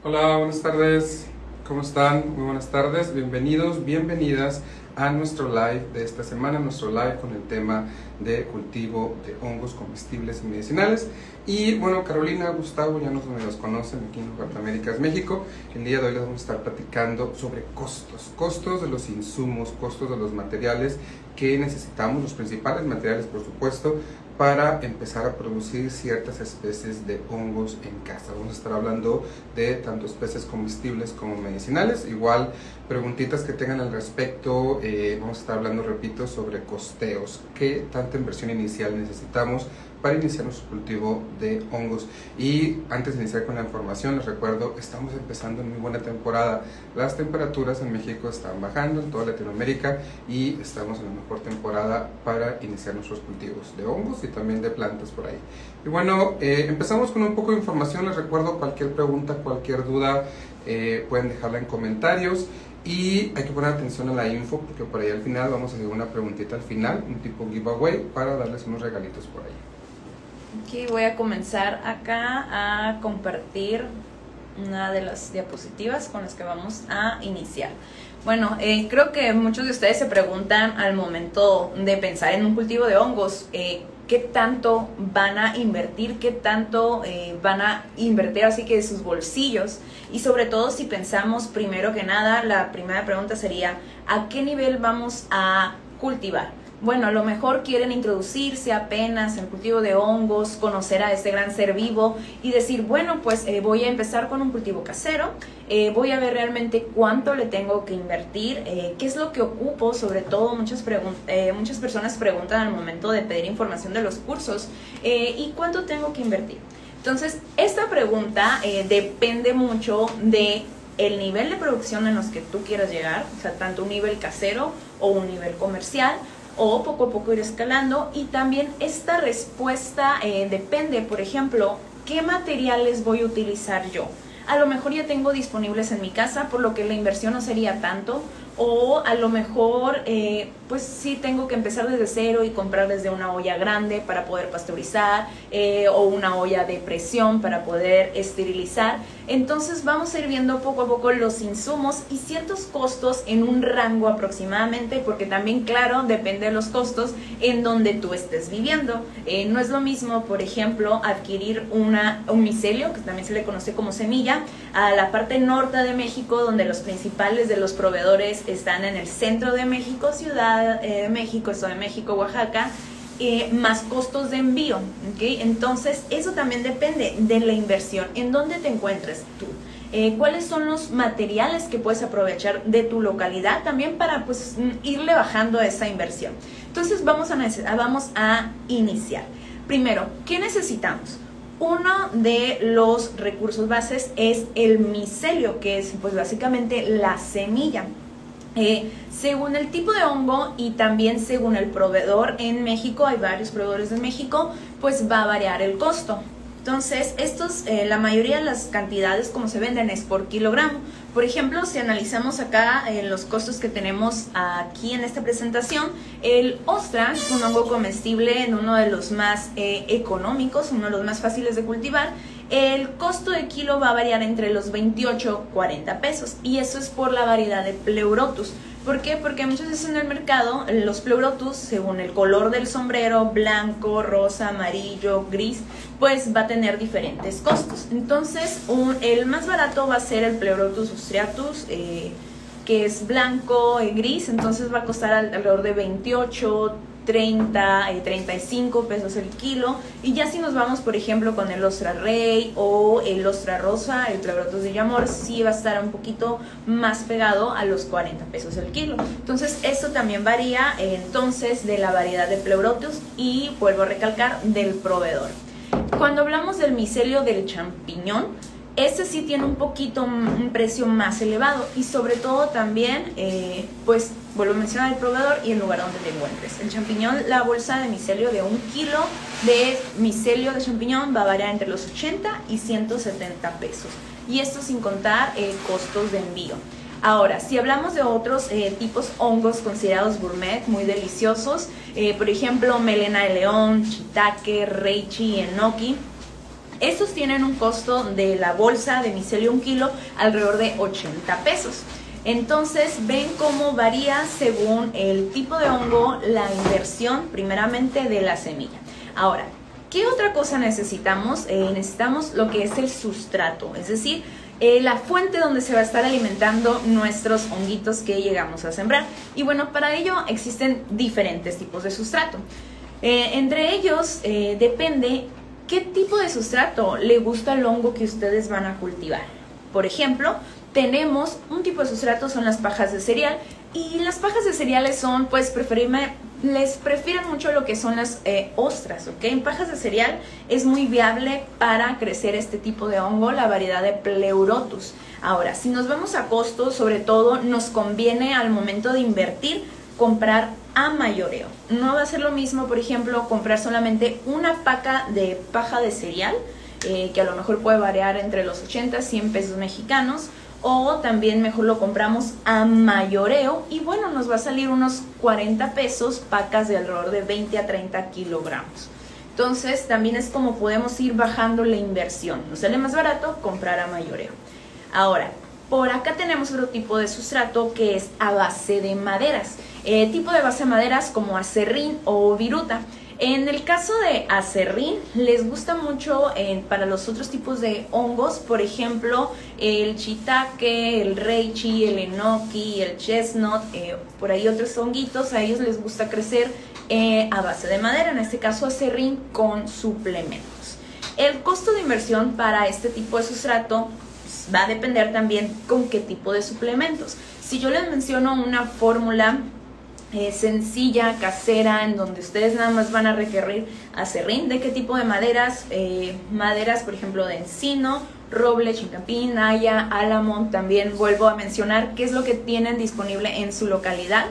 Hola, buenas tardes. ¿Cómo están? Muy buenas tardes. Bienvenidos, bienvenidas a nuestro live de esta semana, nuestro live con el tema de cultivo de hongos comestibles y medicinales. Y bueno, Carolina, Gustavo, ya me los conocen aquí en Norteamérica, México. El día de hoy les vamos a estar platicando sobre costos de los insumos, costos de los materiales que necesitamos, los principales materiales, por supuesto, para empezar a producir ciertas especies de hongos en casa. Vamos a estar hablando de tanto especies comestibles como medicinales. Igual, preguntitas que tengan al respecto. Vamos a estar hablando, repito, sobre costeos. ¿Qué tanta inversión inicial necesitamos para iniciar nuestro cultivo de hongos? Y antes de iniciar con la información, les recuerdo, estamos empezando en muy buena temporada. Las temperaturas en México están bajando, en toda Latinoamérica, y estamos en la mejor temporada para iniciar nuestros cultivos de hongos y también de plantas por ahí. Y bueno, empezamos con un poco de información. Les recuerdo, cualquier pregunta, cualquier duda, pueden dejarla en comentarios. Y hay que poner atención a la info, porque por ahí al final vamos a hacer una preguntita al final, un tipo giveaway, para darles unos regalitos por ahí. Aquí voy a comenzar acá a compartir una de las diapositivas con las que vamos a iniciar. Bueno, creo que muchos de ustedes se preguntan al momento de pensar en un cultivo de hongos, qué tanto van a invertir, qué tanto van a invertir así que de sus bolsillos, y sobre todo si pensamos primero que nada, la primera pregunta sería ¿a qué nivel vamos a cultivar? Bueno, a lo mejor quieren introducirse apenas en el cultivo de hongos, conocer a este gran ser vivo y decir, bueno, pues voy a empezar con un cultivo casero, voy a ver realmente cuánto le tengo que invertir, qué es lo que ocupo. Sobre todo muchas personas preguntan al momento de pedir información de los cursos, y cuánto tengo que invertir. Entonces, esta pregunta depende mucho de el nivel de producción en los que tú quieras llegar, o sea, tanto un nivel casero o un nivel comercial, o poco a poco ir escalando. Y también esta respuesta depende, por ejemplo, qué materiales voy a utilizar yo. A lo mejor ya tengo disponibles en mi casa, por lo que la inversión no sería tanto, o a lo mejor pues sí tengo que empezar desde cero y comprar desde una olla grande para poder pasteurizar, o una olla de presión para poder esterilizar. Entonces vamos a ir viendo poco a poco los insumos y ciertos costos en un rango aproximadamente, porque también, claro, depende de los costos en donde tú estés viviendo. No es lo mismo, por ejemplo, adquirir un micelio, que también se le conoce como semilla, a la parte norte de México, donde los principales de los proveedores están en el centro de México, Ciudad de México, Estado de México, Oaxaca, más costos de envío, ¿okay? Entonces eso también depende de la inversión, en dónde te encuentres tú, cuáles son los materiales que puedes aprovechar de tu localidad también para pues irle bajando a esa inversión. Entonces vamos a iniciar. Primero, ¿qué necesitamos? Uno de los recursos bases es el micelio, que es pues básicamente la semilla. Según el tipo de hongo y también según el proveedor en México, hay varios proveedores en México, pues va a variar el costo. Entonces, la mayoría de las cantidades como se venden es por kilogramo. Por ejemplo, si analizamos acá los costos que tenemos aquí en esta presentación, el ostra es un hongo comestible, en uno de los más económicos, uno de los más fáciles de cultivar. El costo de kilo va a variar entre los 28 y 40 pesos, y eso es por la variedad de Pleurotus. ¿Por qué? Porque muchas veces en el mercado los Pleurotus, según el color del sombrero, blanco, rosa, amarillo, gris, pues va a tener diferentes costos. Entonces, el más barato va a ser el Pleurotus striatus, que es blanco, gris, entonces va a costar alrededor de 28, 30, 35 pesos el kilo. Y ya si nos vamos, por ejemplo, con el ostra rey o el ostra rosa, el Pleurotus de Yamor, sí va a estar un poquito más pegado a los 40 pesos el kilo. Entonces esto también varía entonces de la variedad de Pleurotus y, vuelvo a recalcar, del proveedor. Cuando hablamos del micelio del champiñón, este sí tiene un precio más elevado, y sobre todo también, pues vuelvo a mencionar el proveedor y el lugar donde te encuentres. El champiñón, la bolsa de micelio de 1 kilo de micelio de champiñón va a variar entre los 80 y 170 pesos. Y esto sin contar costos de envío. Ahora, si hablamos de otros tipos hongos considerados gourmet, muy deliciosos, por ejemplo, melena de león, shiitake, reishi, enoki, Estos tienen un costo de la bolsa de micelio 1 kilo alrededor de 80 pesos. Entonces ven cómo varía según el tipo de hongo, la inversión primeramente de la semilla. Ahora, ¿qué otra cosa necesitamos? Necesitamos lo que es el sustrato, es decir, la fuente donde se va a estar alimentando nuestros honguitos que llegamos a sembrar. Y bueno, para ello existen diferentes tipos de sustrato. Entre ellos depende qué tipo de sustrato le gusta al hongo que ustedes van a cultivar. Por ejemplo, tenemos un tipo de sustrato, son las pajas de cereal, y las pajas de cereales son, pues, les prefieren mucho lo que son las ostras, ¿ok? En pajas de cereal es muy viable para crecer este tipo de hongo, la variedad de Pleurotus. Ahora, si nos vamos a costos, sobre todo nos conviene al momento de invertir comprar a mayoreo. No va a ser lo mismo, por ejemplo, comprar solamente una paca de paja de cereal, que a lo mejor puede variar entre los 80 y 100 pesos mexicanos, o también mejor lo compramos a mayoreo y bueno, nos va a salir unos 40 pesos, pacas de alrededor de 20 a 30 kilogramos. Entonces también es como podemos ir bajando la inversión. Nos sale más barato comprar a mayoreo. Ahora, por acá tenemos otro tipo de sustrato que es a base de maderas. Tipo de base de maderas como acerrín o viruta. En el caso de acerrín, les gusta mucho para los otros tipos de hongos, por ejemplo, el shiitake, el reishi, el enoki, el chestnut, por ahí otros honguitos, a ellos les gusta crecer a base de madera, en este caso acerrín con suplementos. El costo de inversión para este tipo de sustrato va a depender también con qué tipo de suplementos. Si yo les menciono una fórmula sencilla, casera, en donde ustedes nada más van a requerir acerrín, ¿de qué tipo de maderas? Maderas, por ejemplo, de encino, roble, chincapín, haya, álamo. También vuelvo a mencionar qué es lo que tienen disponible en su localidad.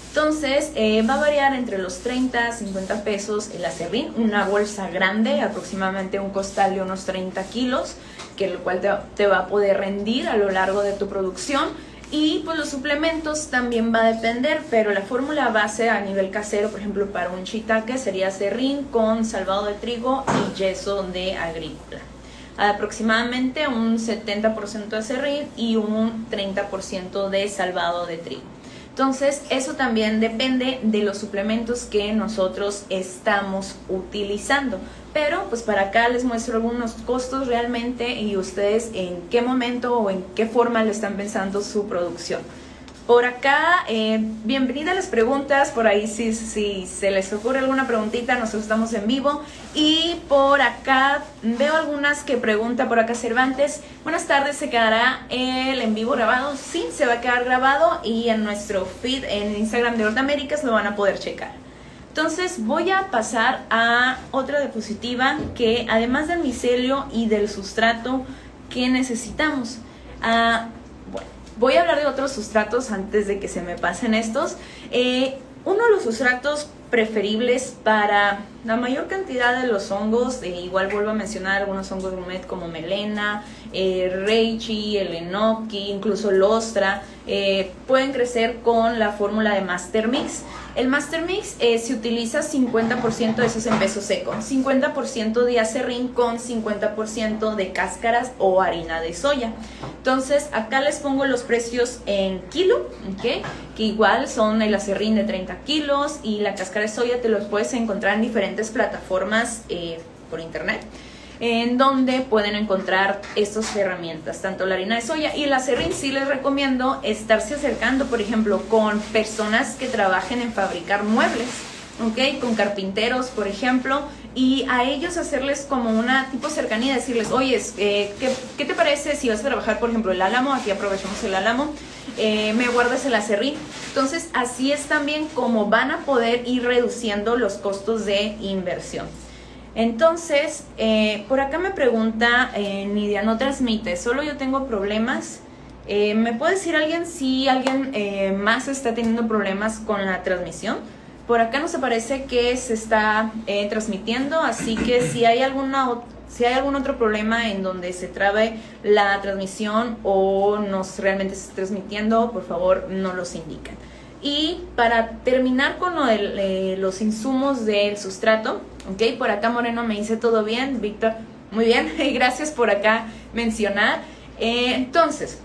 Entonces va a variar entre los 30 a 50 pesos el acerrín, una bolsa grande, aproximadamente un costal de unos 30 kilos, que lo cual te va a poder rendir a lo largo de tu producción. Y pues los suplementos también va a depender, pero la fórmula base a nivel casero, por ejemplo, para un shiitake sería acerrín con salvado de trigo y yeso de agrícola. Aproximadamente un 70% de acerrín y un 30% de salvado de trigo. Entonces, eso también depende de los suplementos que nosotros estamos utilizando. Pero, pues para acá les muestro algunos costos realmente y ustedes en qué momento o en qué forma le están pensando su producción. Por acá, bienvenida a las preguntas, por ahí si se les ocurre alguna preguntita, nosotros estamos en vivo. Y por acá veo algunas que pregunta por acá Cervantes. Buenas tardes, ¿se quedará el en vivo grabado? Sí, se va a quedar grabado y en nuestro feed en Instagram de Hortaméricas lo van a poder checar. Entonces voy a pasar a otra diapositiva que además del micelio y del sustrato que necesitamos. Bueno, voy a hablar de otros sustratos antes de que se me pasen estos. Uno de los sustratos preferibles para la mayor cantidad de los hongos, igual vuelvo a mencionar algunos hongos gourmet como melena, reishi, el enoki, incluso el ostra, pueden crecer con la fórmula de Master Mix. El Master Mix se utiliza 50% de esos en peso seco, 50% de acerrín con 50% de cáscaras o harina de soya. Entonces acá les pongo los precios en kilo, ¿okay? Que igual son el acerrín de 30 kilos y la cáscara de soya te los puedes encontrar en diferentes plataformas por internet, en donde pueden encontrar estas herramientas, tanto la harina de soya y el acerrín. Sí les recomiendo estarse acercando, por ejemplo, con personas que trabajen en fabricar muebles, ¿ok? Con carpinteros, por ejemplo, y a ellos hacerles como una tipo cercanía, decirles, oye, ¿qué te parece si vas a trabajar, por ejemplo, el álamo? Aquí aprovechamos el álamo, me guardas el acerrín. Entonces, así es también como van a poder ir reduciendo los costos de inversión. Entonces, por acá me pregunta Nidia, no transmite, solo yo tengo problemas. ¿Me puede decir alguien si alguien más está teniendo problemas con la transmisión? Por acá nos parece que se está transmitiendo, así que si hay algún otro problema en donde se trabe la transmisión o nos realmente se está transmitiendo, por favor nos los indican. Y para terminar con lo de los insumos del sustrato, ¿ok? Por acá Moreno me dice todo bien, Víctor, Muy bien, gracias por acá mencionar. Entonces,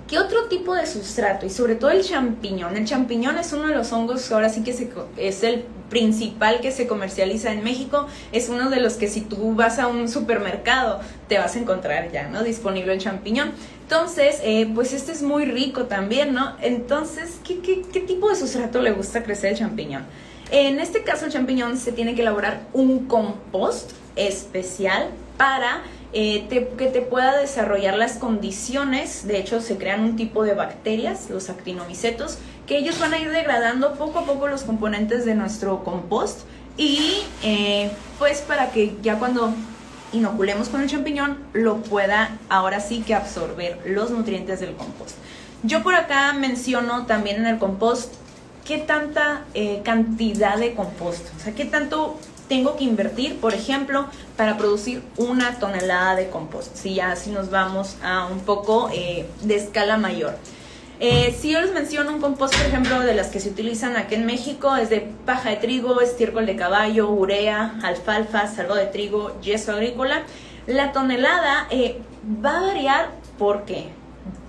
¿qué otro tipo de sustrato? Y sobre todo el champiñón. El champiñón es uno de los hongos, ahora sí que es el principal que se comercializa en México. Es uno de los que si tú vas a un supermercado te vas a encontrar ya, ¿no? Disponible el champiñón. Entonces, pues este es muy rico también, ¿no? Entonces, ¿qué tipo de sustrato le gusta crecer el champiñón? En este caso, el champiñón se tiene que elaborar un compost especial para que te pueda desarrollar las condiciones. De hecho, se crean un tipo de bacterias, los actinomicetos, que ellos van a ir degradando poco a poco los componentes de nuestro compost y pues para que ya cuando inoculemos con el champiñón lo pueda ahora sí que absorber los nutrientes del compost. Yo por acá menciono también en el compost qué tanta cantidad de compost, o sea, qué tanto tengo que invertir, por ejemplo, para producir 1 tonelada de compost, si nos vamos a un poco de escala mayor. Si yo les menciono un compost, por ejemplo, de las que se utilizan aquí en México, es de paja de trigo, estiércol de caballo, urea, alfalfa, sargo de trigo, yeso agrícola. La tonelada va a variar, ¿por qué?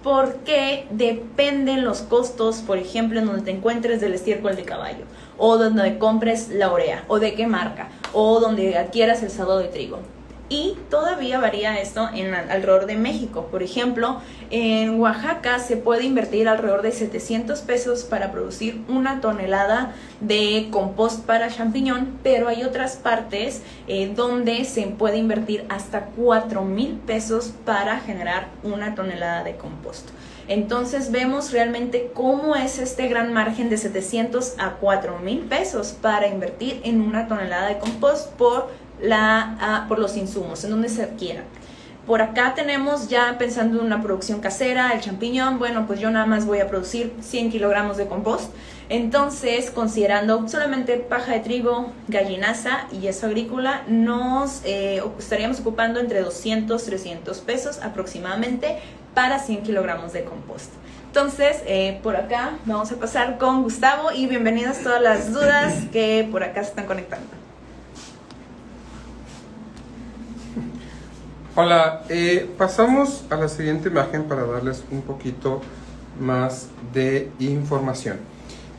Porque dependen los costos, por ejemplo, en donde te encuentres del estiércol de caballo, o donde compres la urea, o de qué marca, o donde adquieras el sargo de trigo. Y todavía varía esto alrededor de México. Por ejemplo, en Oaxaca se puede invertir alrededor de 700 pesos para producir 1 tonelada de compost para champiñón, pero hay otras partes donde se puede invertir hasta 4,000 pesos para generar 1 tonelada de compost. Entonces vemos realmente cómo es este gran margen de 700 a 4,000 pesos para invertir en 1 tonelada de compost por los insumos, en donde se adquieran. Por acá tenemos ya pensando en una producción casera, el champiñón. Bueno, pues yo nada más voy a producir 100 kilogramos de compost. Entonces, considerando solamente paja de trigo, gallinaza y yeso agrícola, nos estaríamos ocupando entre 200, 300 pesos aproximadamente para 100 kilogramos de compost. Entonces, por acá vamos a pasar con Gustavo y bienvenidas todas las dudas que por acá se están conectando. Hola, pasamos a la siguiente imagen para darles un poquito más de información.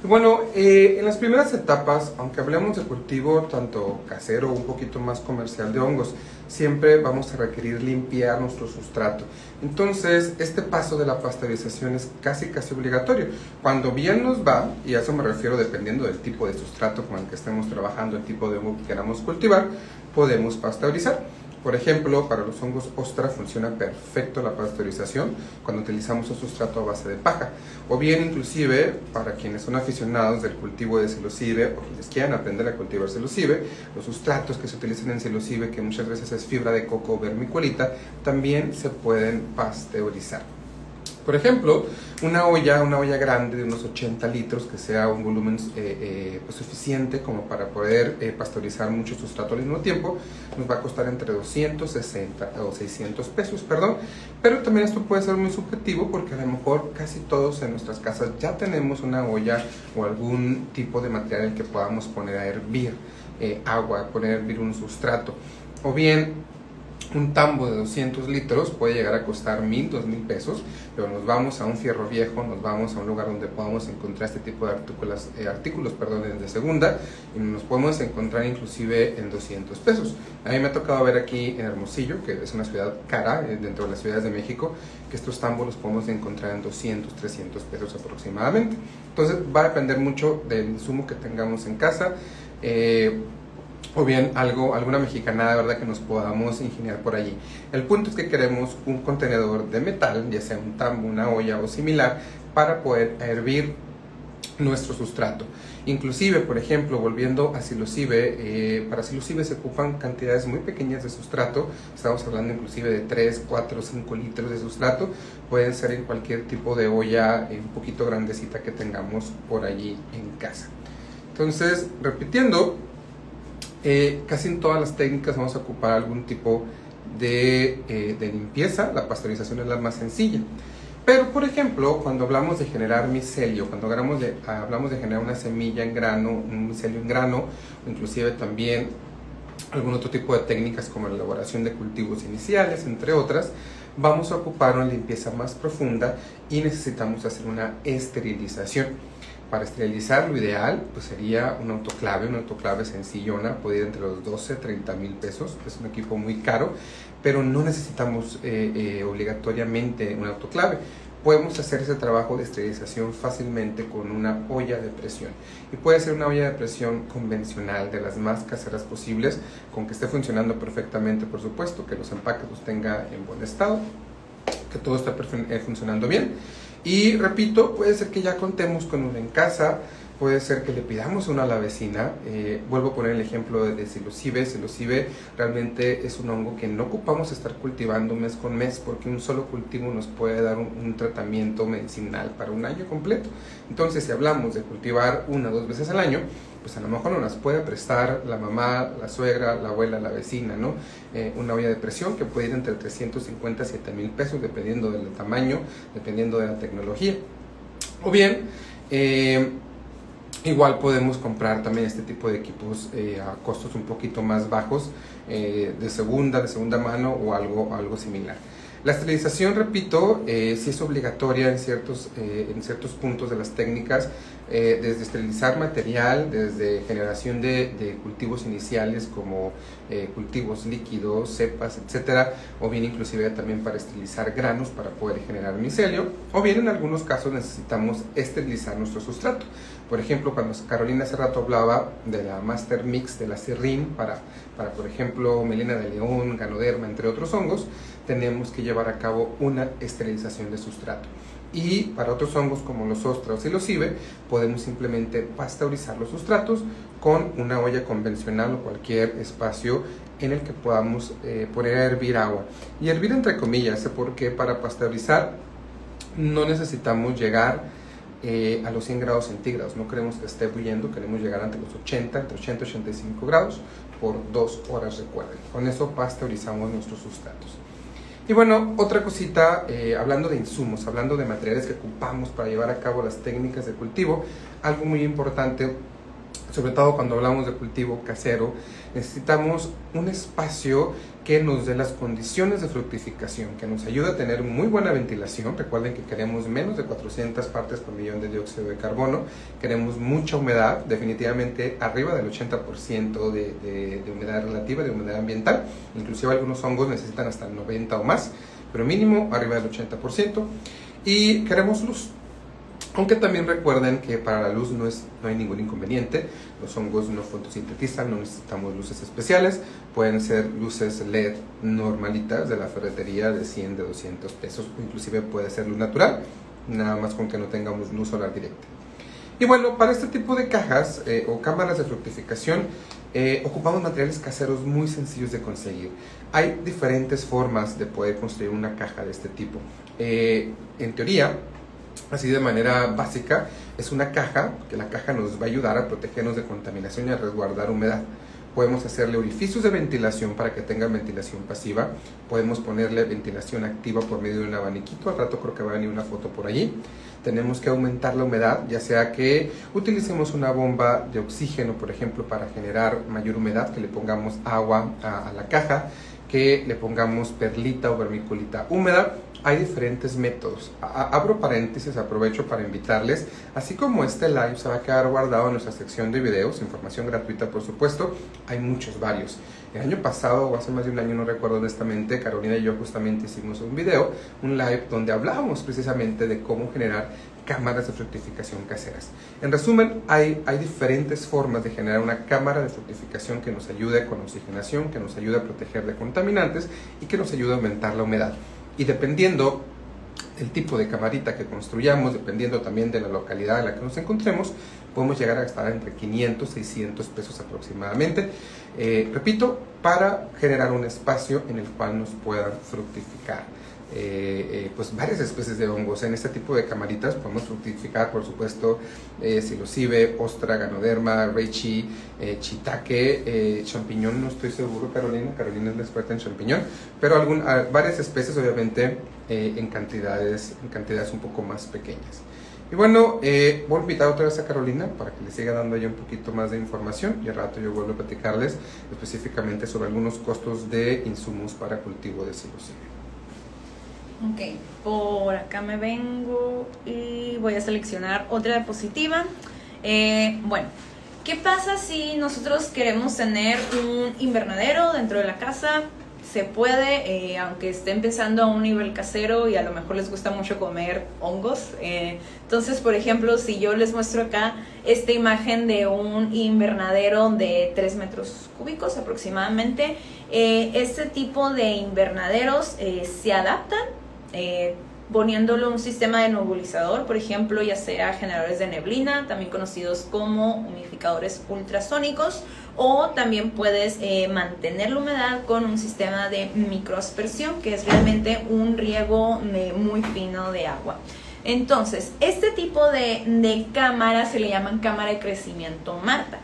Bueno, en las primeras etapas, aunque hablemos de cultivo tanto casero o un poquito más comercial de hongos, siempre vamos a requerir limpiar nuestro sustrato. Entonces, este paso de la pasteurización es casi obligatorio. Cuando bien nos va, y a eso me refiero dependiendo del tipo de sustrato con el que estemos trabajando, el tipo de hongo que queramos cultivar, podemos pasteurizar. Por ejemplo, para los hongos ostra funciona perfecto la pasteurización cuando utilizamos un sustrato a base de paja. O bien, inclusive, para quienes son aficionados del cultivo de psilocibe o quienes quieran aprender a cultivar psilocibe, los sustratos que se utilizan en psilocibe, que muchas veces es fibra de coco o vermiculita, también se pueden pasteurizar. Por ejemplo, una olla grande de unos 80 litros, que sea un volumen pues suficiente como para poder pasteurizar mucho sustrato al mismo tiempo, nos va a costar entre 260 o 600 pesos, perdón. Pero también esto puede ser muy subjetivo porque a lo mejor casi todos en nuestras casas ya tenemos una olla o algún tipo de material en el que podamos poner a hervir agua, poner a hervir un sustrato. O bien, un tambo de 200 litros puede llegar a costar 1,000, 2,000 pesos, pero nos vamos a un fierro viejo, nos vamos a un lugar donde podamos encontrar este tipo de artículos de segunda, y nos podemos encontrar inclusive en 200 pesos. A mí me ha tocado ver aquí en Hermosillo, que es una ciudad cara dentro de las ciudades de México, que estos tambos los podemos encontrar en 200, 300 pesos aproximadamente. Entonces va a depender mucho del insumo que tengamos en casa, o bien alguna mexicanada, ¿verdad?, que nos podamos ingeniar por allí. El punto es que queremos un contenedor de metal, ya sea un tambo, una olla o similar, para poder hervir nuestro sustrato. Inclusive, por ejemplo, volviendo a psilocibe, para psilocibe se ocupan cantidades muy pequeñas de sustrato. Estamos hablando inclusive de 3, 4, 5 litros de sustrato. Pueden ser en cualquier tipo de olla un poquito grandecita que tengamos por allí en casa. Entonces, repitiendo, casi en todas las técnicas vamos a ocupar algún tipo de limpieza. La pasteurización es la más sencilla. Pero, por ejemplo, cuando hablamos de generar micelio, cuando hablamos de generar una semilla en grano, un micelio en grano, o inclusive también algún otro tipo de técnicas como la elaboración de cultivos iniciales, entre otras, vamos a ocupar una limpieza más profunda y necesitamos hacer una esterilización. Para esterilizar, lo ideal pues sería una autoclave sencillona, puede ir entre los 12 a 30 mil pesos, es un equipo muy caro, pero no necesitamos obligatoriamente una autoclave. Podemos hacer ese trabajo de esterilización fácilmente con una olla de presión. Y puede ser una olla de presión convencional, de las más caseras posibles, con que esté funcionando perfectamente, por supuesto, que los empaques los tenga en buen estado, que todo esté funcionando bien. Y repito, puede ser que ya contemos con una en casa, puede ser que le pidamos una a la vecina. Vuelvo a poner el ejemplo de psilocibe. Psilocibe realmente es un hongo que no ocupamos estar cultivando mes con mes, porque un solo cultivo nos puede dar un tratamiento medicinal para un año completo. Entonces, si hablamos de cultivar 1 o 2 veces al año, pues a lo mejor nos las puede prestar la mamá, la suegra, la abuela, la vecina, ¿no? Una olla de presión que puede ir entre 350 a 7 mil pesos, dependiendo del tamaño, dependiendo de la tecnología. O bien, igual podemos comprar también este tipo de equipos a costos un poquito más bajos, de segunda mano o algo similar. La esterilización, repito, sí es obligatoria en ciertos puntos de las técnicas, desde esterilizar material, desde generación de cultivos iniciales como cultivos líquidos, cepas, etcétera, o bien inclusive también para esterilizar granos para poder generar micelio, o bien en algunos casos necesitamos esterilizar nuestro sustrato. Por ejemplo, cuando Carolina hace rato hablaba de la Master Mix de la Serrín para por ejemplo, melena de león, ganoderma, entre otros hongos, tenemos que llevar a cabo una esterilización de sustrato. Y para otros hongos como los ostras o psilocibe, podemos simplemente pasteurizar los sustratos con una olla convencional o cualquier espacio en el que podamos poner a hervir agua. Y hervir entre comillas, porque para pasteurizar no necesitamos llegar a los 100 grados centígrados. No queremos que esté hirviendo, queremos llegar entre los 80 y 85 grados por 2 horas, recuerden. Con eso pasteurizamos nuestros sustratos. Y bueno, otra cosita, hablando de insumos, hablando de materiales que ocupamos para llevar a cabo las técnicas de cultivo, algo muy importante, sobre todo cuando hablamos de cultivo casero, necesitamos un espacio que nos dé las condiciones de fructificación, que nos ayude a tener muy buena ventilación. Recuerden que queremos menos de 400 partes por millón de dióxido de carbono, queremos mucha humedad, definitivamente arriba del 80% de humedad relativa, de humedad ambiental, inclusive algunos hongos necesitan hasta el 90 o más, pero mínimo arriba del 80%, y queremos luz. Aunque también recuerden que para la luz no hay ningún inconveniente, los hongos no fotosintetizan, no necesitamos luces especiales, pueden ser luces LED normalitas de la ferretería de 100, de 200 pesos, o inclusive puede ser luz natural, nada más con que no tengamos luz solar directa. Y bueno, para este tipo de cajas o cámaras de fructificación, ocupamos materiales caseros muy sencillos de conseguir. Hay diferentes formas de poder construir una caja de este tipo. En teoría, así de manera básica, es una caja, que la caja nos va a ayudar a protegernos de contaminación y a resguardar humedad. Podemos hacerle orificios de ventilación para que tenga ventilación pasiva. Podemos ponerle ventilación activa por medio de un abaniquito. Al rato creo que va a venir una foto por allí. Tenemos que aumentar la humedad, ya sea que utilicemos una bomba de oxígeno, por ejemplo, para generar mayor humedad, que le pongamos agua a la caja, que le pongamos perlita o vermiculita húmeda. Hay diferentes métodos. Abro paréntesis, aprovecho para invitarles, así como este live se va a quedar guardado en nuestra sección de videos, información gratuita por supuesto, hay varios. El año pasado, o hace más de un año, no recuerdo honestamente, Carolina y yo justamente hicimos un video, un live, donde hablábamos precisamente de cómo generar cámaras de fructificación caseras. En resumen, hay diferentes formas de generar una cámara de fructificación que nos ayude con oxigenación, que nos ayude a proteger de contaminantes y que nos ayude a aumentar la humedad. Y dependiendo del tipo de camarita que construyamos, dependiendo también de la localidad en la que nos encontremos, podemos llegar a gastar entre 500 y 600 pesos aproximadamente, repito, para generar un espacio en el cual nos puedan fructificar pues varias especies de hongos. En este tipo de camaritas podemos fructificar, por supuesto, psilocibe, ostra, ganoderma, reishi, shiitake, champiñón, no estoy seguro, Carolina es la experta en champiñón, pero varias especies obviamente en cantidades un poco más pequeñas. Y bueno, voy a invitar otra vez a Carolina para que le siga dando ella un poquito más de información y al rato yo vuelvo a platicarles específicamente sobre algunos costos de insumos para cultivo de psilocibia. Ok, por acá me vengo y voy a seleccionar otra diapositiva. Bueno, ¿qué pasa si nosotros queremos tener un invernadero dentro de la casa? Se puede, aunque estén pensando a un nivel casero y a lo mejor les gusta mucho comer hongos. Entonces, por ejemplo, si yo les muestro acá esta imagen de un invernadero de 3 metros cúbicos aproximadamente, este tipo de invernaderos se adaptan poniéndolo un sistema de nebulizador, por ejemplo, ya sea generadores de neblina, también conocidos como humidificadores ultrasónicos, o también puedes mantener la humedad con un sistema de microaspersión, que es realmente un riego muy fino de agua. Entonces, este tipo de cámaras se le llaman cámara de crecimiento Marta.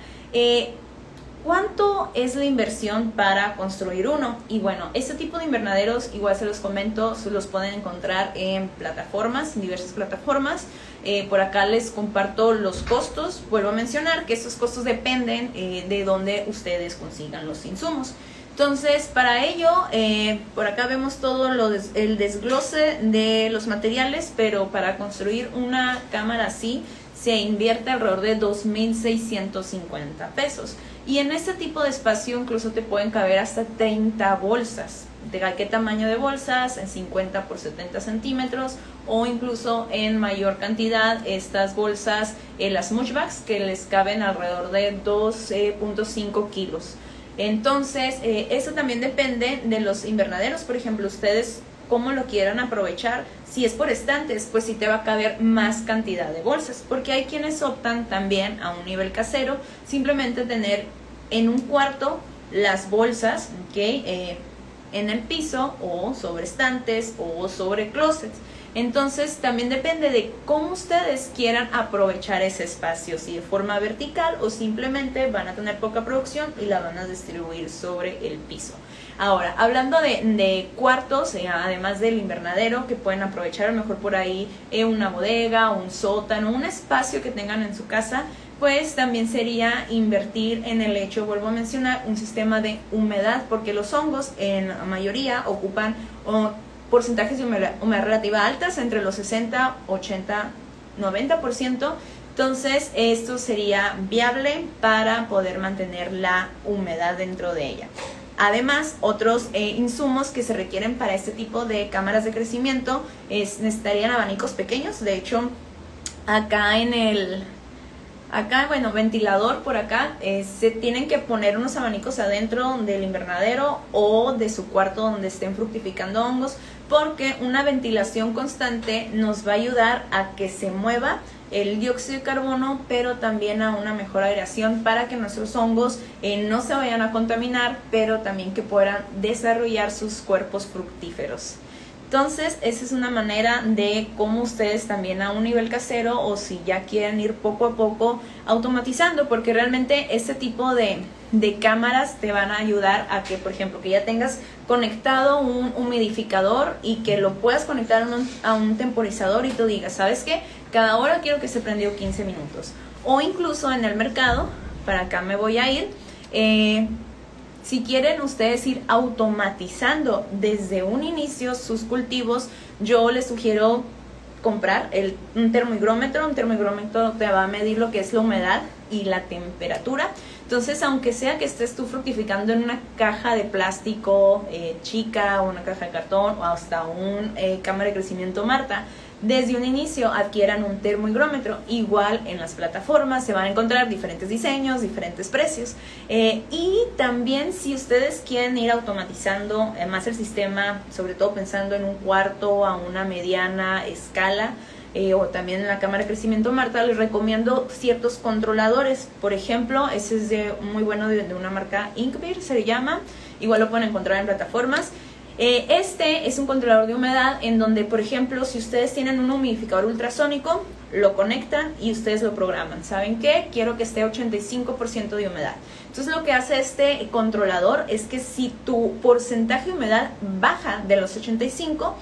¿Cuánto es la inversión para construir uno? Y bueno, este tipo de invernaderos, igual se los comento, se los pueden encontrar en plataformas, en diversas plataformas. Por acá les comparto los costos. Vuelvo a mencionar que estos costos dependen de dónde ustedes consigan los insumos. Entonces, para ello, por acá vemos todo el desglose de los materiales, pero para construir una cámara así se invierte alrededor de 2,650 pesos. Y en este tipo de espacio incluso te pueden caber hasta 30 bolsas. ¿De qué tamaño de bolsas? En 50 por 70 centímetros o incluso en mayor cantidad estas bolsas, las mush bags, que les caben alrededor de 2,5 kilos. Entonces, eso también depende de los invernaderos. Por ejemplo, ustedes cómo lo quieran aprovechar. Si es por estantes, pues sí te va a caber más cantidad de bolsas, porque hay quienes optan también a un nivel casero, simplemente tener en un cuarto las bolsas, ¿okay? En el piso o sobre estantes o sobre closets. Entonces también depende de cómo ustedes quieran aprovechar ese espacio, si de forma vertical o simplemente van a tener poca producción y la van a distribuir sobre el piso. Ahora, hablando de cuartos, además del invernadero, que pueden aprovechar a lo mejor por ahí una bodega, un sótano, un espacio que tengan en su casa, pues también sería invertir en el hecho, vuelvo a mencionar, un sistema de humedad, porque los hongos en la mayoría ocupan porcentajes de humedad relativa altas, entre los 60, 80, 90%. Entonces esto sería viable para poder mantener la humedad dentro de ella. Además, otros insumos que se requieren para este tipo de cámaras de crecimiento necesitarían abanicos pequeños. De hecho, bueno, ventilador por acá, se tienen que poner unos abanicos adentro del invernadero o de su cuarto donde estén fructificando hongos, porque una ventilación constante nos va a ayudar a que se mueva el dióxido de carbono, pero también a una mejor aireación para que nuestros hongos no se vayan a contaminar, pero también que puedan desarrollar sus cuerpos fructíferos. Entonces, esa es una manera de cómo ustedes también a un nivel casero, o si ya quieren ir poco a poco automatizando, porque realmente este tipo de cámaras te van a ayudar a que, por ejemplo, que ya tengas conectado un humidificador y que lo puedas conectar a un temporizador y tú digas, ¿sabes qué? Cada hora quiero que se prendió 15 minutos. O incluso en el mercado, para acá me voy a ir, si quieren ustedes ir automatizando desde un inicio sus cultivos, yo les sugiero comprar un termográmetro. Un termográmetro te va a medir lo que es la humedad y la temperatura. Entonces, aunque sea que estés tú fructificando en una caja de plástico chica, o una caja de cartón, o hasta un cámara de crecimiento Marta, desde un inicio adquieran un termográmetro. Igual en las plataformas se van a encontrar diferentes diseños, diferentes precios. Y también, si ustedes quieren ir automatizando más el sistema, sobre todo pensando en un cuarto a una mediana escala, o también en la cámara de crecimiento Marta, les recomiendo ciertos controladores. Por ejemplo, ese es muy bueno de una marca Inkbeer, se llama. Igual lo pueden encontrar en plataformas. Este es un controlador de humedad en donde, por ejemplo, si ustedes tienen un humidificador ultrasónico, lo conectan y ustedes lo programan. ¿Saben qué? Quiero que esté 85% de humedad. Entonces, lo que hace este controlador es que si tu porcentaje de humedad baja de los 85,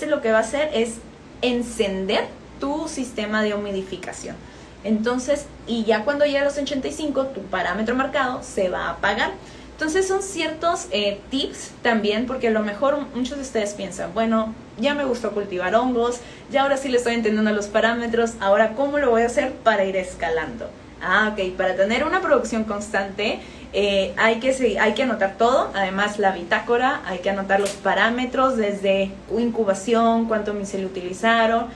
lo que va a hacer es encender tu sistema de humidificación. Entonces, y ya cuando llegue a los 85, tu parámetro marcado se va a apagar. Entonces son ciertos tips también, porque a lo mejor muchos de ustedes piensan, bueno, ya me gustó cultivar hongos, ya ahora sí le estoy entendiendo los parámetros, ahora ¿cómo lo voy a hacer para ir escalando? Ok, para tener una producción constante hay que anotar todo, además la bitácora, hay que anotar los parámetros desde incubación, cuánto micelio utilizaron,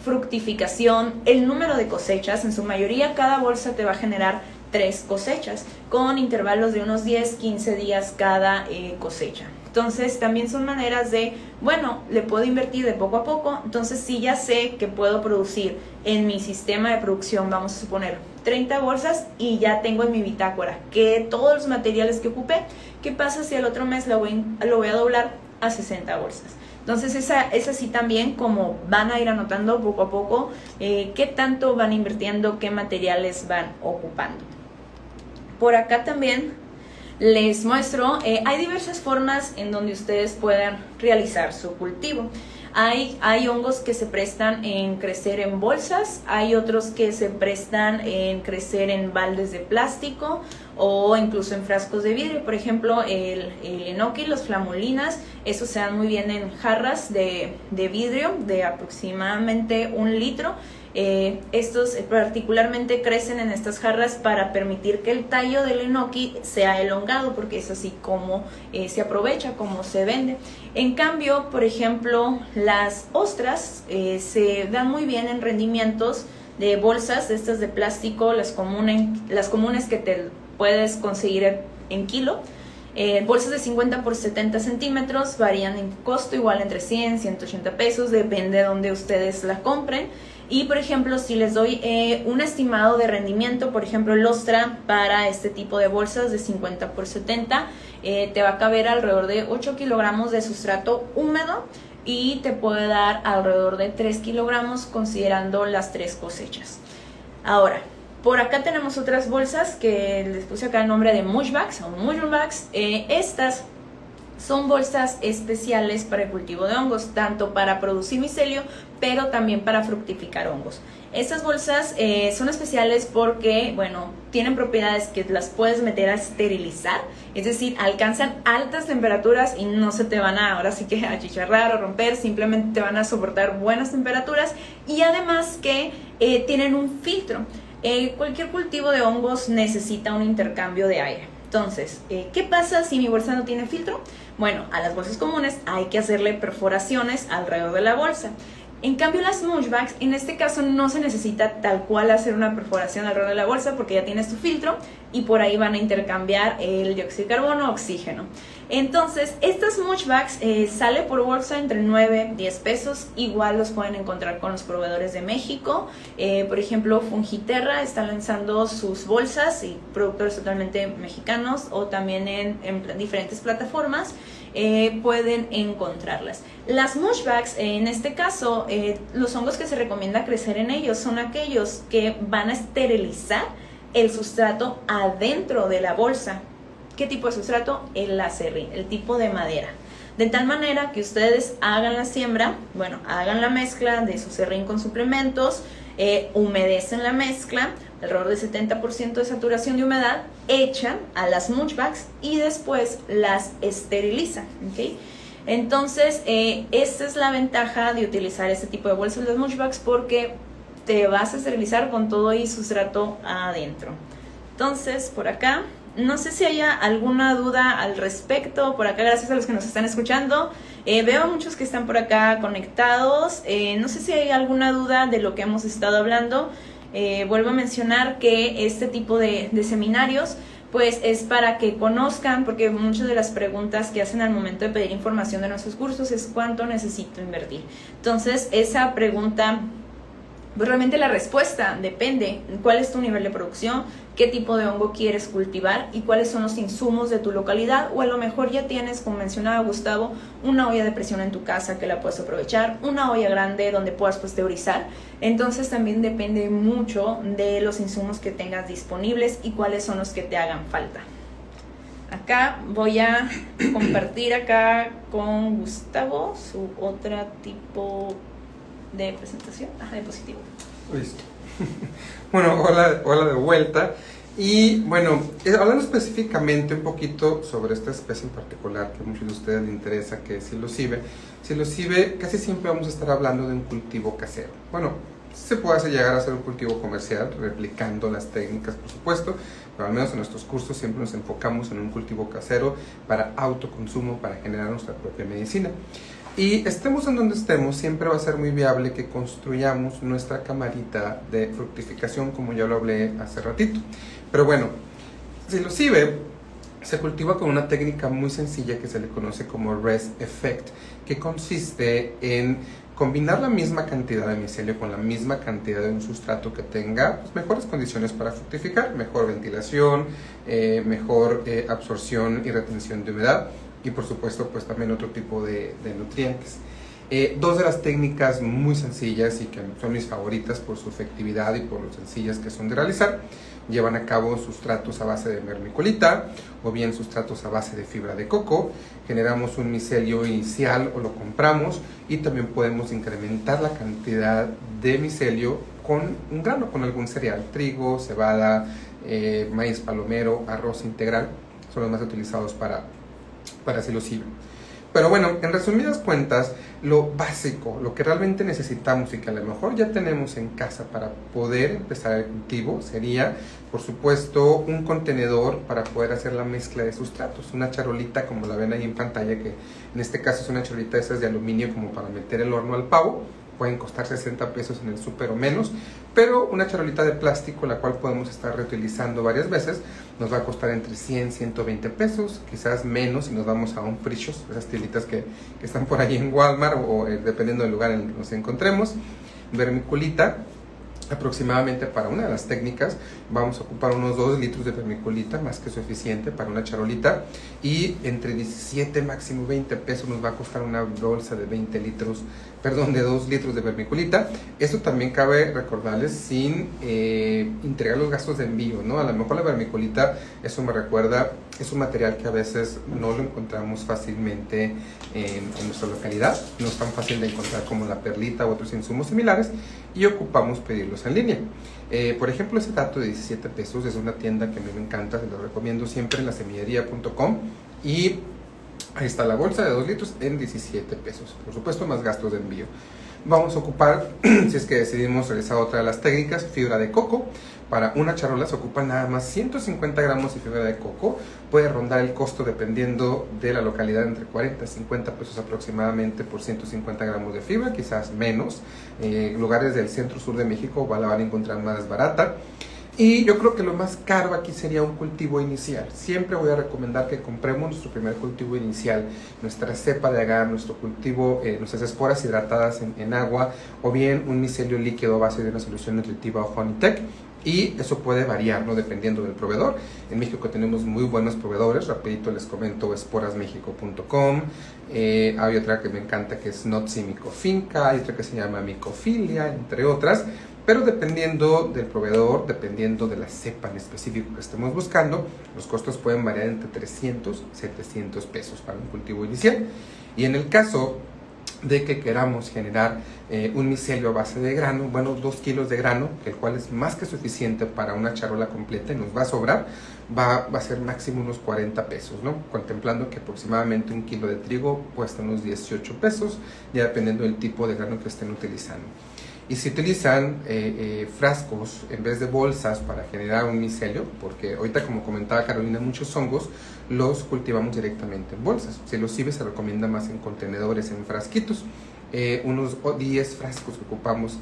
fructificación, el número de cosechas. En su mayoría cada bolsa te va a generar 3 cosechas con intervalos de unos 10-15 días cada cosecha. Entonces también son maneras de, bueno, le puedo invertir de poco a poco. Entonces si ya sé que puedo producir en mi sistema de producción, vamos a suponer 30 bolsas, y ya tengo en mi bitácora que todos los materiales que ocupé, ¿qué pasa si al otro mes lo voy a doblar a 60 bolsas? Entonces esa sí también, como van a ir anotando poco a poco qué tanto van invirtiendo, qué materiales van ocupando. Por acá también les muestro, hay diversas formas en donde ustedes puedan realizar su cultivo. Hay hongos que se prestan en crecer en bolsas, hay otros que se prestan en crecer en baldes de plástico o incluso en frascos de vidrio. Por ejemplo, el enoki, los flamulinas, esos se dan muy bien en jarras de vidrio de aproximadamente 1 litro. Estos particularmente crecen en estas jarras para permitir que el tallo del enoki sea elongado, porque es así como se aprovecha, como se vende. En cambio, por ejemplo, las ostras se dan muy bien en rendimientos de bolsas de estas de plástico, las comunes que te puedes conseguir en kilo. Bolsas de 50 por 70 centímetros varían en costo igual entre 100 y 180 pesos, depende de donde ustedes la compren. Y por ejemplo, si les doy un estimado de rendimiento, por ejemplo el Ostra para este tipo de bolsas de 50 por 70 te va a caber alrededor de 8 kilogramos de sustrato húmedo y te puede dar alrededor de 3 kilogramos considerando las 3 cosechas. Ahora, por acá tenemos otras bolsas que les puse acá el nombre de mush bags o mushroom bags. Estas son bolsas especiales para el cultivo de hongos, tanto para producir micelio, pero también para fructificar hongos. Estas bolsas son especiales porque, bueno, tienen propiedades que las puedes meter a esterilizar, es decir, alcanzan altas temperaturas y no se te van a, ahora sí que achicharrar o romper, simplemente te van a soportar buenas temperaturas, y además que tienen un filtro. Cualquier cultivo de hongos necesita un intercambio de aire. Entonces, ¿qué pasa si mi bolsa no tiene filtro? Bueno, a las bolsas comunes hay que hacerle perforaciones alrededor de la bolsa. En cambio, las mush bags, en este caso no se necesita tal cual hacer una perforación alrededor de la bolsa porque ya tienes tu filtro y por ahí van a intercambiar el dióxido de carbono, oxígeno. Entonces, estas mush bags sale por bolsa entre 9 y 10 pesos. Igual los pueden encontrar con los proveedores de México. Por ejemplo, Fungiterra está lanzando sus bolsas y productores totalmente mexicanos, o también en diferentes plataformas pueden encontrarlas. Las mush bags, en este caso, los hongos que se recomienda crecer en ellos son aquellos que van a esterilizar el sustrato adentro de la bolsa. ¿Qué tipo de sustrato? El acerrín, el tipo de madera. De tal manera que ustedes hagan la siembra, bueno, hagan la mezcla de su serrín con suplementos, humedecen la mezcla, alrededor de 70% de saturación de humedad, echan a las mush bags y después las esterilizan, ¿ok? Entonces, esta es la ventaja de utilizar este tipo de bolsas de las mush bags, porque te vas a esterilizar con todo y sustrato adentro. Entonces, por acá, no sé si haya alguna duda al respecto. Por acá, gracias a los que nos están escuchando. Veo a muchos que están por acá conectados. No sé si hay alguna duda de lo que hemos estado hablando. Vuelvo a mencionar que este tipo de seminarios pues es para que conozcan, porque muchas de las preguntas que hacen al momento de pedir información de nuestros cursos es ¿cuánto necesito invertir? Entonces, esa pregunta, pues realmente la respuesta depende cuál es tu nivel de producción, qué tipo de hongo quieres cultivar y cuáles son los insumos de tu localidad, o a lo mejor ya tienes, como mencionaba Gustavo, una olla de presión en tu casa que la puedes aprovechar, una olla grande donde puedas pasteurizar. Entonces también depende mucho de los insumos que tengas disponibles y cuáles son los que te hagan falta. Acá voy a compartir acá con Gustavo su otra tipo de presentación, diapositiva. Listo. Bueno, hola de vuelta. Y bueno, hablando específicamente un poquito sobre esta especie en particular que a muchos de ustedes les interesa, que es psilocibe. Psilocibe, casi siempre vamos a estar hablando de un cultivo casero. Bueno, se puede llegar a hacer un cultivo comercial, replicando las técnicas, por supuesto, pero al menos en nuestros cursos siempre nos enfocamos en un cultivo casero para autoconsumo, para generar nuestra propia medicina. Y estemos en donde estemos, siempre va a ser muy viable que construyamos nuestra camarita de fructificación, como ya lo hablé hace ratito. Pero bueno, psilocibe se cultiva con una técnica muy sencilla que se le conoce como rest effect, que consiste en combinar la misma cantidad de micelio con la misma cantidad de un sustrato que tenga mejores condiciones para fructificar, mejor ventilación, mejor absorción y retención de humedad, y por supuesto pues también otro tipo de nutrientes. Dos de las técnicas muy sencillas y que son mis favoritas por su efectividad y por lo sencillas que son de realizar, llevan a cabo sustratos a base de vermiculita o bien sustratos a base de fibra de coco. Generamos un micelio inicial o lo compramos, y también podemos incrementar la cantidad de micelio con un grano, con algún cereal, trigo, cebada, maíz palomero, arroz integral, son los más utilizados para psilocibe. Pero bueno, en resumidas cuentas, lo básico, lo que realmente necesitamos y que a lo mejor ya tenemos en casa para poder empezar el cultivo sería, por supuesto, un contenedor para poder hacer la mezcla de sustratos. Una charolita, como la ven ahí en pantalla, que en este caso es una charolita de esas de aluminio como para meter el horno al pavo. Pueden costar 60 pesos en el súper o menos, pero una charolita de plástico, la cual podemos estar reutilizando varias veces, nos va a costar entre 100 y 120 pesos, quizás menos si nos vamos a un free shop, esas tiritas que están por ahí en Walmart o dependiendo del lugar en el que nos encontremos. Vermiculita, aproximadamente para una de las técnicas vamos a ocupar unos 2 litros de vermiculita, más que suficiente para una charolita, y entre 17 máximo 20 pesos nos va a costar una bolsa de 2 litros de vermiculita. Esto también cabe recordarles sin integrar los gastos de envío, ¿no? A lo mejor la vermiculita, eso me recuerda, es un material que a veces no lo encontramos fácilmente en nuestra localidad, no es tan fácil de encontrar como la perlita u otros insumos similares, y ocupamos pedirlos en línea. Por ejemplo, ese dato de 17 pesos es una tienda que a mí me encanta, se lo recomiendo siempre, en lasemillería.com, y ahí está la bolsa de 2 litros en 17 pesos, por supuesto más gastos de envío. Vamos a ocupar, si es que decidimos realizar otra de las técnicas, fibra de coco. Para una charola se ocupan nada más 150 gramos de fibra de coco. Puede rondar el costo, dependiendo de la localidad, entre 40 y 50 pesos aproximadamente por 150 gramos de fibra, quizás menos. Lugares del centro-sur de México la van a encontrar más barata. Y yo creo que lo más caro aquí sería un cultivo inicial. Siempre voy a recomendar que compremos nuestro primer cultivo inicial, nuestra cepa de agar, nuestro cultivo, nuestras esporas hidratadas en agua, o bien un micelio líquido a base de una solución nutritiva o Honeytech. Y eso puede variar, ¿no? Dependiendo del proveedor. En México tenemos muy buenos proveedores. Rapidito les comento, esporasmexico.com. Hay otra que me encanta, que es Notsi Micofinca. Hay otra que se llama Micofilia, entre otras. Pero dependiendo del proveedor, dependiendo de la cepa en específico que estemos buscando, los costos pueden variar entre 300 y 700 pesos para un cultivo inicial. Y en el caso de que queramos generar un micelio a base de grano, bueno, 2 kilos de grano, el cual es más que suficiente para una charola completa y nos va a sobrar, va a ser máximo unos 40 pesos, ¿no? Contemplando que aproximadamente 1 kilo de trigo cuesta unos 18 pesos, ya dependiendo del tipo de grano que estén utilizando. Y si utilizan frascos en vez de bolsas para generar un micelio, porque ahorita, como comentaba Carolina, muchos hongos los cultivamos directamente en bolsas. Psilocibe se recomienda más en contenedores, en frasquitos. Unos 10 frascos que ocupamos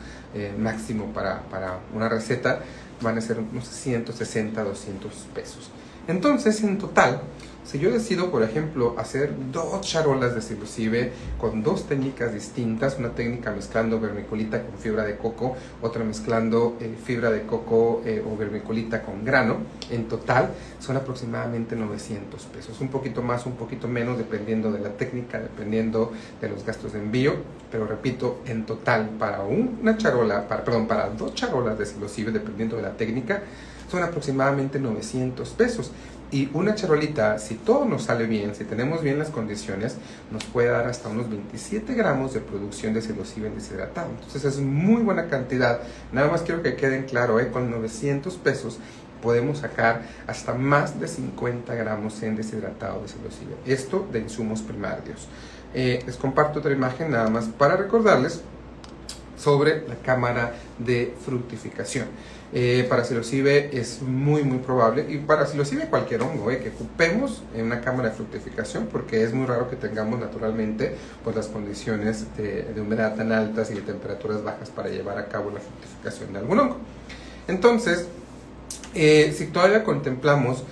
máximo para una receta van a ser unos 160 a 200 pesos. Entonces, en total, si yo decido, por ejemplo, hacer 2 charolas de psilocibe con 2 técnicas distintas, una técnica mezclando vermiculita con fibra de coco, otra mezclando fibra de coco o vermiculita con grano, en total son aproximadamente 900 pesos. Un poquito más, un poquito menos, dependiendo de la técnica, dependiendo de los gastos de envío. Pero repito, en total, para una charola, para 2 charolas de psilocibe, dependiendo de la técnica, son aproximadamente 900 pesos. Y una charolita, si todo nos sale bien, si tenemos bien las condiciones, nos puede dar hasta unos 27 gramos de producción de psilocibe deshidratado. Entonces es muy buena cantidad. Nada más quiero que queden claro, con 900 pesos podemos sacar hasta más de 50 gramos en deshidratado de psilocibe. Esto de insumos primarios. Les comparto otra imagen nada más para recordarles sobre la cámara de fructificación. Para psilocibe es muy probable, y para psilocibe cualquier hongo, que ocupemos en una cámara de fructificación, porque es muy raro que tengamos naturalmente pues, las condiciones de humedad tan altas y de temperaturas bajas para llevar a cabo la fructificación de algún hongo. Entonces, si todavía contemplamos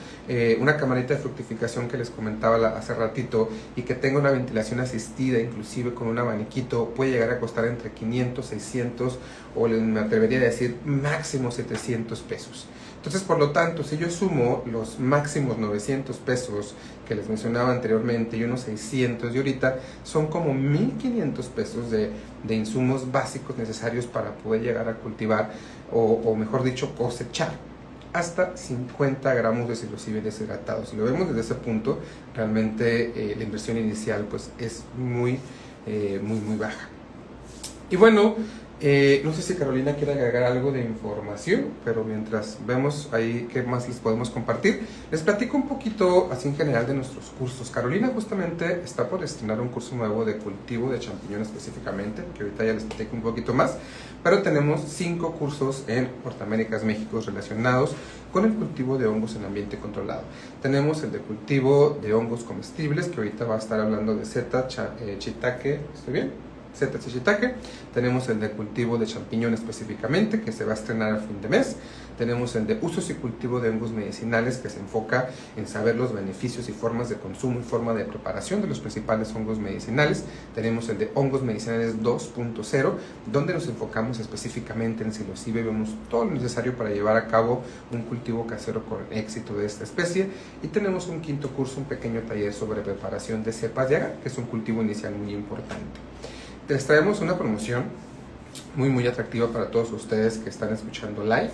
una camarita de fructificación que les comentaba hace ratito y que tenga una ventilación asistida, inclusive con un abaniquito, puede llegar a costar entre 500, 600 o me atrevería a decir máximo 700 pesos. Entonces, por lo tanto, si yo sumo los máximos 900 pesos que les mencionaba anteriormente y unos 600 y ahorita, son como 1,500 pesos de insumos básicos necesarios para poder llegar a cultivar o mejor dicho, cosechar hasta 50 gramos de psilocibe deshidratado. Si lo vemos desde ese punto, realmente la inversión inicial pues, es muy baja. Y bueno, no sé si Carolina quiere agregar algo de información, pero mientras vemos ahí qué más les podemos compartir, les platico un poquito así en general de nuestros cursos. Carolina justamente está por estrenar un curso nuevo de cultivo de champiñón específicamente, que ahorita ya les platico un poquito más, pero tenemos 5 cursos en Hortaméricas México relacionados con el cultivo de hongos en ambiente controlado. Tenemos el de cultivo de hongos comestibles, que ahorita va a estar hablando de seta, shiitake, ¿estoy bien? Seta shiitake. Tenemos el de cultivo de champiñón específicamente, que se va a estrenar a fin de mes. Tenemos el de usos y cultivo de hongos medicinales, que se enfoca en saber los beneficios y formas de consumo y forma de preparación de los principales hongos medicinales. Tenemos el de hongos medicinales 2.0, donde nos enfocamos específicamente en psilocibe, vemos todo lo necesario para llevar a cabo un cultivo casero con éxito de esta especie. Y tenemos un quinto curso, un pequeño taller sobre preparación de cepas de agar, que es un cultivo inicial muy importante. Les traemos una promoción muy atractiva para todos ustedes que están escuchando live.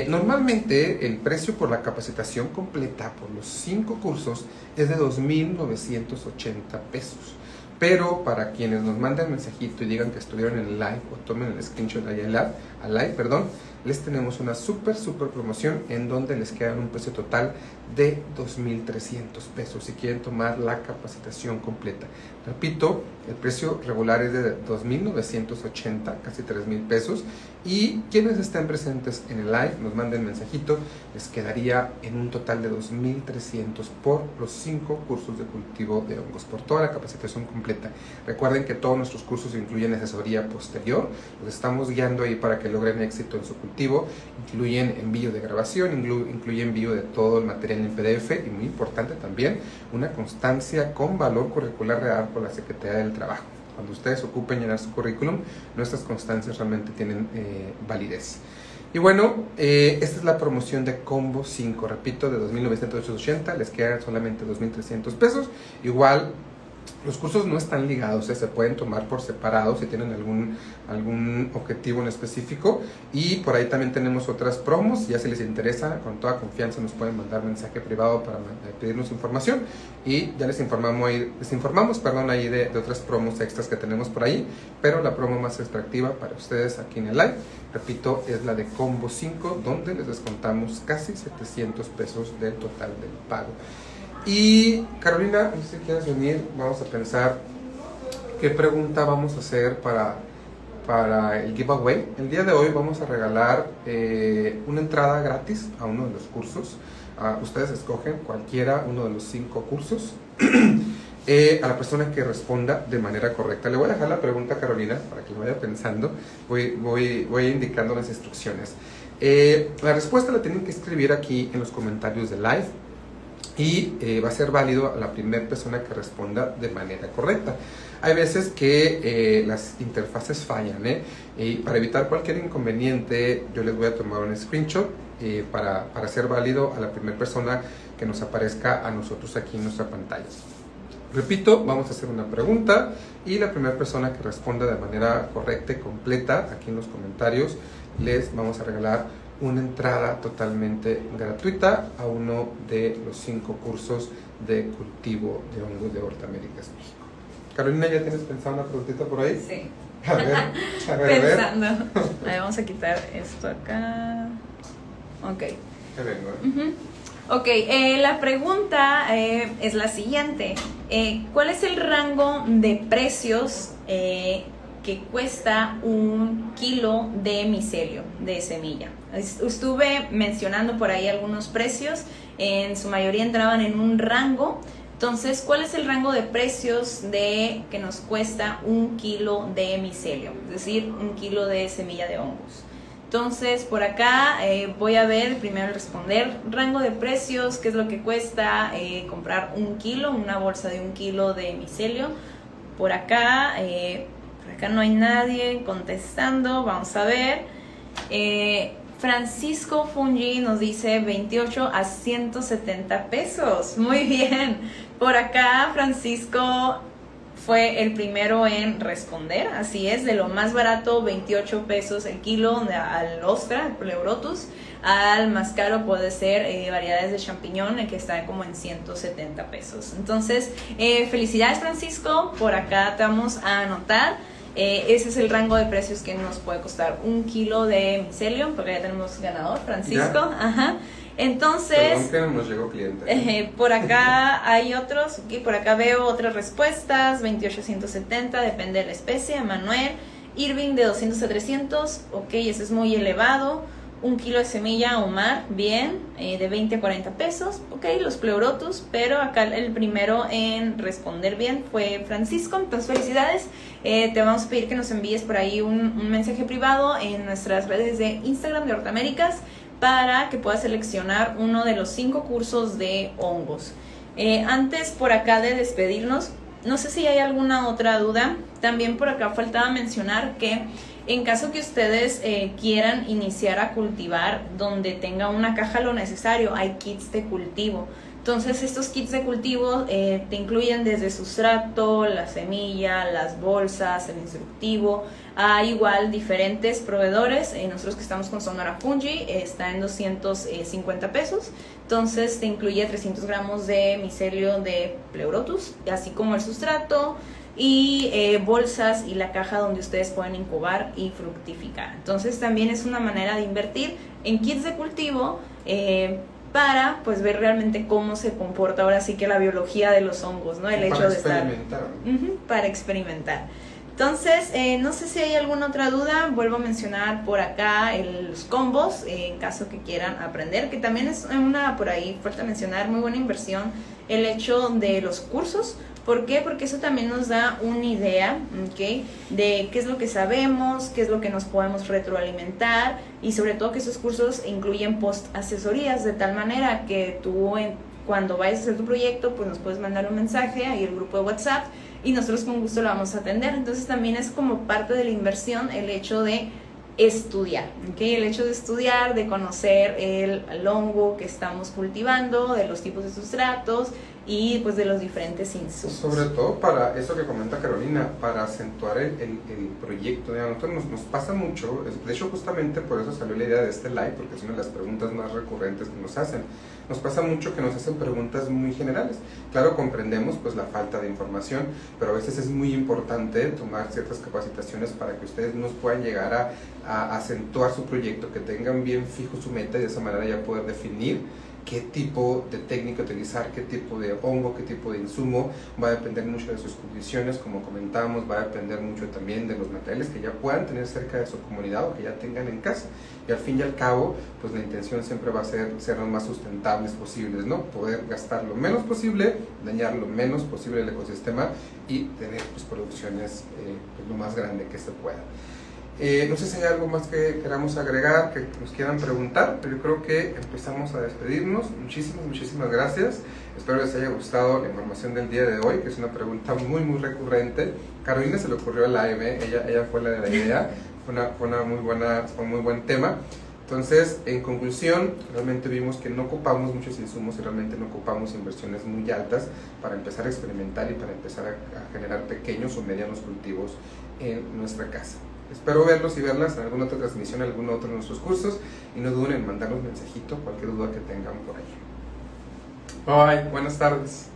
Normalmente el precio por la capacitación completa por los 5 cursos es de 2,980 pesos. Pero para quienes nos manden mensajito y digan que estuvieron en el live o tomen el screenshot ahí al live, les tenemos una súper promoción en donde les queda un precio total de 2,300 pesos si quieren tomar la capacitación completa. Repito, el precio regular es de 2,980, casi 3,000 pesos. Y quienes estén presentes en el live, nos manden mensajito, les quedaría en un total de 2,300 por los 5 cursos de cultivo de hongos, por toda la capacitación completa. Recuerden que todos nuestros cursos incluyen asesoría posterior, los estamos guiando ahí para que logren éxito en su cultivo, incluyen envío de grabación, incluyen envío de todo el material en PDF y muy importante también, una constancia con valor curricular real por la Secretaría del Trabajo. Cuando ustedes ocupen llenar su currículum, nuestras constancias realmente tienen validez. Y bueno, esta es la promoción de Combo 5, repito, de 2,980, les quedan solamente 2,300 pesos. Igual, los cursos no están ligados, se pueden tomar por separado si tienen algún objetivo en específico. Y por ahí también tenemos otras promos, ya si les interesa, con toda confianza nos pueden mandar mensaje privado para pedirnos información. Y ya les informamos ahí de otras promos extras que tenemos por ahí. Pero la promo más atractiva para ustedes aquí en el live, repito, es la de Combo 5, donde les descontamos casi 700 pesos del total del pago. Y Carolina, no sé si quieres venir, vamos a pensar qué pregunta vamos a hacer para el giveaway. El día de hoy vamos a regalar una entrada gratis a uno de los cursos. Ustedes escogen uno de los 5 cursos a la persona que responda de manera correcta. Le voy a dejar la pregunta a Carolina para que lo vaya pensando. Voy indicando las instrucciones. La respuesta la tienen que escribir aquí en los comentarios de live. Y va a ser válido a la primera persona que responda de manera correcta. Hay veces que las interfaces fallan, y para evitar cualquier inconveniente yo les voy a tomar un screenshot para hacer válido a la primera persona que nos aparezca a nosotros aquí en nuestra pantalla. Repito, vamos a hacer una pregunta y la primera persona que responda de manera correcta y completa aquí en los comentarios les vamos a regalar una entrada totalmente gratuita a uno de los 5 cursos de cultivo de hongos de Hortaméricas México. Carolina, ¿ya tienes pensado una preguntita por ahí? Sí. A ver. Pensando. A ver, vamos a quitar esto acá. Ok. Ok, la pregunta es la siguiente. ¿Cuál es el rango de precios que cuesta 1 kilo de micelio, de semilla? Estuve mencionando por ahí algunos precios, en su mayoría entraban en un rango. Entonces, ¿cuál es el rango de precios que nos cuesta 1 kilo de micelio? Es decir, 1 kilo de semilla de hongos. Entonces, por acá voy a ver, primero responder, rango de precios, qué es lo que cuesta comprar 1 kilo, una bolsa de 1 kilo de micelio. Por acá no hay nadie contestando, vamos a ver. Francisco Fungi nos dice 28 a 170 pesos. Muy bien. Por acá Francisco fue el primero en responder. Así es, de lo más barato, 28 pesos el kilo al ostra, el pleurotus. Al más caro puede ser variedades de champiñón, que están como en 170 pesos. Entonces, felicidades Francisco. Por acá te vamos a anotar. Ese es el rango de precios que nos puede costar 1 kilo de micelio, porque ya tenemos ganador, Francisco. Ajá. Entonces, perdón que nos llegó cliente. Por acá hay otros, okay, por acá veo otras respuestas, 28 a 170, depende de la especie. Manuel, Irving de 200 a 300, ok, ese es muy elevado. 1 kilo de semilla Omar, bien, de 20 a 40 pesos, ok, los pleurotus, pero acá el primero en responder bien fue Francisco. Entonces felicidades, te vamos a pedir que nos envíes por ahí un mensaje privado en nuestras redes de Instagram de Hortaméricas para que puedas seleccionar uno de los 5 cursos de hongos. Antes por acá de despedirnos, no sé si hay alguna otra duda. También por acá faltaba mencionar que en caso que ustedes quieran iniciar a cultivar donde tenga una caja lo necesario, hay kits de cultivo. Entonces estos kits de cultivo te incluyen desde sustrato, la semilla, las bolsas, el instructivo. Hay igual diferentes proveedores. Nosotros que estamos con Sonora Fungi está en 250 pesos. Entonces te incluye 300 gramos de micelio de pleurotus, así como el sustrato y bolsas y la caja donde ustedes pueden incubar y fructificar. Entonces también es una manera de invertir en kits de cultivo para pues ver realmente cómo se comporta ahora sí que la biología de los hongos, ¿no? El hecho de estar para experimentar. Entonces, no sé si hay alguna otra duda. Vuelvo a mencionar por acá los combos, en caso que quieran aprender, que también es una, por ahí falta mencionar, muy buena inversión el hecho de los cursos. ¿Por qué? Porque eso también nos da una idea, ¿okay?, de qué es lo que sabemos, qué es lo que nos podemos retroalimentar, y sobre todo que esos cursos incluyen post-asesorías, de tal manera que tú cuando vayas a hacer tu proyecto, pues nos puedes mandar un mensaje ahí el grupo de WhatsApp y nosotros con gusto lo vamos a atender. Entonces también es como parte de la inversión el hecho de estudiar, ¿okay? El hecho de estudiar, de conocer el hongo que estamos cultivando, de los tipos de sustratos y pues de los diferentes insumos. Sobre todo para eso que comenta Carolina, para acentuar el proyecto. A nosotros nos pasa mucho, de hecho justamente por eso salió la idea de este live, porque es una de las preguntas más recurrentes que nos hacen. Nos pasa mucho que nos hacen preguntas muy generales. Claro, comprendemos pues la falta de información, pero a veces es muy importante tomar ciertas capacitaciones para que ustedes nos puedan llegar a acentuar su proyecto, que tengan bien fijo su meta y de esa manera ya poder definir qué tipo de técnica utilizar, qué tipo de hongo, qué tipo de insumo. Va a depender mucho de sus condiciones, como comentábamos, va a depender mucho también de los materiales que ya puedan tener cerca de su comunidad o que ya tengan en casa. Y al fin y al cabo, pues la intención siempre va a ser lo más sustentables posibles, ¿no? Poder gastar lo menos posible, dañar lo menos posible el ecosistema y tener pues producciones pues, lo más grande que se pueda. No sé si hay algo más que queramos agregar, que nos quieran preguntar, pero yo creo que empezamos a despedirnos. Muchísimas gracias. Espero les haya gustado la información del día de hoy, que es una pregunta muy recurrente. Carolina se le ocurrió al live, ella fue la de la idea, fue un muy buen tema. Entonces, en conclusión, realmente vimos que no ocupamos muchos insumos y realmente no ocupamos inversiones muy altas para empezar a experimentar y para empezar a generar pequeños o medianos cultivos en nuestra casa. espero verlos y verlas en alguna otra transmisión, en algún otro de nuestros cursos, y no duden en mandarnos un mensajito, cualquier duda que tengan por ahí. Bye, buenas tardes.